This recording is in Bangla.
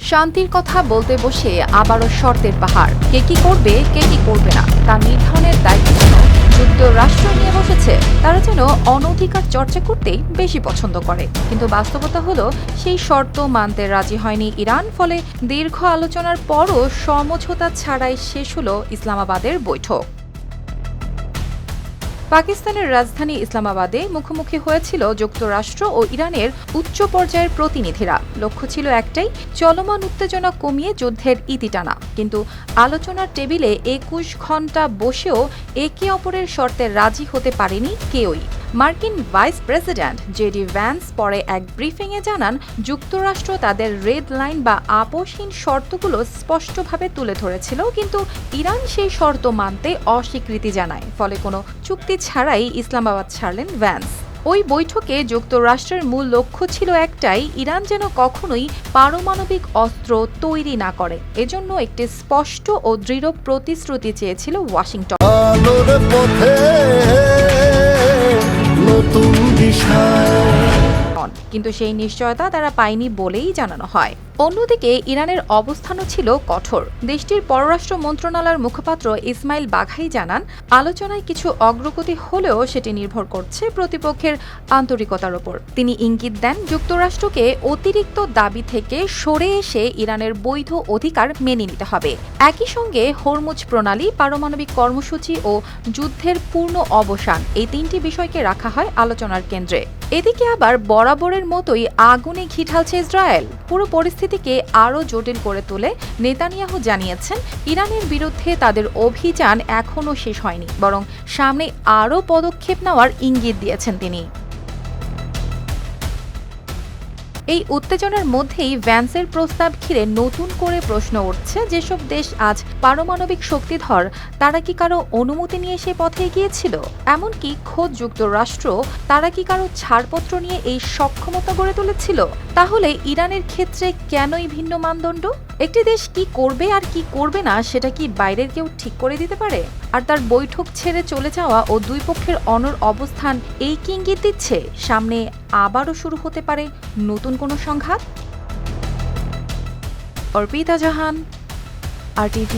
শান্তির কথা বলতে বসে আবারও শর্তের পাহাড়। কে কি করবে, কে কি করবে না তা নির্ধারণের দায়িত্ব যেন যুক্তরাষ্ট্র নিয়ে বসেছে। তারা যেন অনধিকার চর্চা করতেই বেশি পছন্দ করে, কিন্তু বাস্তবতা হলো সেই শর্ত মানতে রাজি হয়নি ইরান। ফলে দীর্ঘ আলোচনার পরও সমঝোতা ছাড়াই শেষ হলো ইসলামাবাদের বৈঠক। পাকিস্তানের রাজধানী ইসলামাবাদে মুখোমুখি হয়েছিল যুক্তরাষ্ট্র ও ইরানের উচ্চ পর্যায়ের প্রতিনিধিরা। লক্ষ্য ছিল একটাই, চলমান উত্তেজনা কমিয়ে যুদ্ধের ইতি টানা। কিন্তু আলোচনার টেবিলে ২১ ঘণ্টা বসেও একে অপরের শর্তে রাজি হতে পারেনি কেউই। মার্কিন ভাইস প্রেসিডেন্ট জেডি ভ্যান্স পরে এক ব্রিফিংয়ে জানান, যুক্তরাষ্ট্র তাদের রেড লাইন বা আপোষহীন শর্তগুলো স্পষ্টভাবে তুলে ধরেছিল, কিন্তু ইরান সেই শর্ত মানতে অস্বীকৃতি জানায়। ফলে কোনো চুক্তি ছাড়াই ইসলামাবাদ ছাড়লেন ভ্যান্স। ওই বৈঠকে যুক্তরাষ্ট্রের মূল লক্ষ্য ছিল একটাই, ইরান যেন কখনোই পারমাণবিক অস্ত্র তৈরি না করে। এজন্য একটি স্পষ্ট ও দৃঢ় প্রতিশ্রুতি চেয়েছিল ওয়াশিংটন। কিন্তু সেই নিশ্চয়তা তারা পায়নি বলেই জানানো হয়। অন্যদিকে ইরানের অবস্থানও ছিল কঠোর। দেশটির পররাষ্ট্র মন্ত্রণালয়ের মুখপাত্র ইসমাইল বাঘাই জানান, আলোচনায় কিছু অগ্রগতি হলেও সেটি নির্ভর করছে প্রতিপক্ষের আন্তরিকতার ওপর। তিনি ইঙ্গিত দেন, যুক্তরাষ্ট্রকে অতিরিক্ত দাবি থেকে সরে এসে ইরানের বৈধ অধিকার মেনে নিতে হবে। একই সঙ্গে হরমুজ প্রণালী, পারমাণবিক কর্মসূচি ও যুদ্ধের পূর্ণ অবসান, এই তিনটি বিষয়কে রাখা হয় আলোচনার কেন্দ্রে। এদিকে আবার বরাবরের মতোই আগুনে ঘি ঢালছে ইসরায়েল। পুরো পরিস্থিতিকে আরও জটিল করে তুলে নেতানিয়াহু জানিয়েছেন, ইরানের বিরুদ্ধে তাদের অভিযান এখনও শেষ হয়নি, বরং সামনে আরও পদক্ষেপ নেওয়ার ইঙ্গিত দিয়েছেন তিনি। এই উত্তেজনার মধ্যেই ভ্যান্সের প্রস্তাব ঘিরে নতুন করে প্রশ্ন উঠছে, যেসব দেশ আজ পারমাণবিক শক্তিধর তারা কি কারো অনুমতি নিয়ে সে পথে এগিয়েছিল? এমনকি খোদ যুক্তরাষ্ট্র, তারা কি কারো ছাড়পত্র নিয়ে এই সক্ষমতা গড়ে তুলেছিল? তাহলে ইরানের ক্ষেত্রে কেনই ভিন্ন মানদণ্ড? একটি দেশ কি করবে আর কি করবে না সেটা কি বাইরের কেউ ঠিক করে দিতে পারে? আর তার বৈঠক ছেড়ে চলে যাওয়া ও দুই পক্ষের অনড় অবস্থান এই কি ইঙ্গিত দিচ্ছে সামনে আবারও শুরু হতে পারে নতুন কোনো সংঘাত? অর্পিতা জাহান, RTV।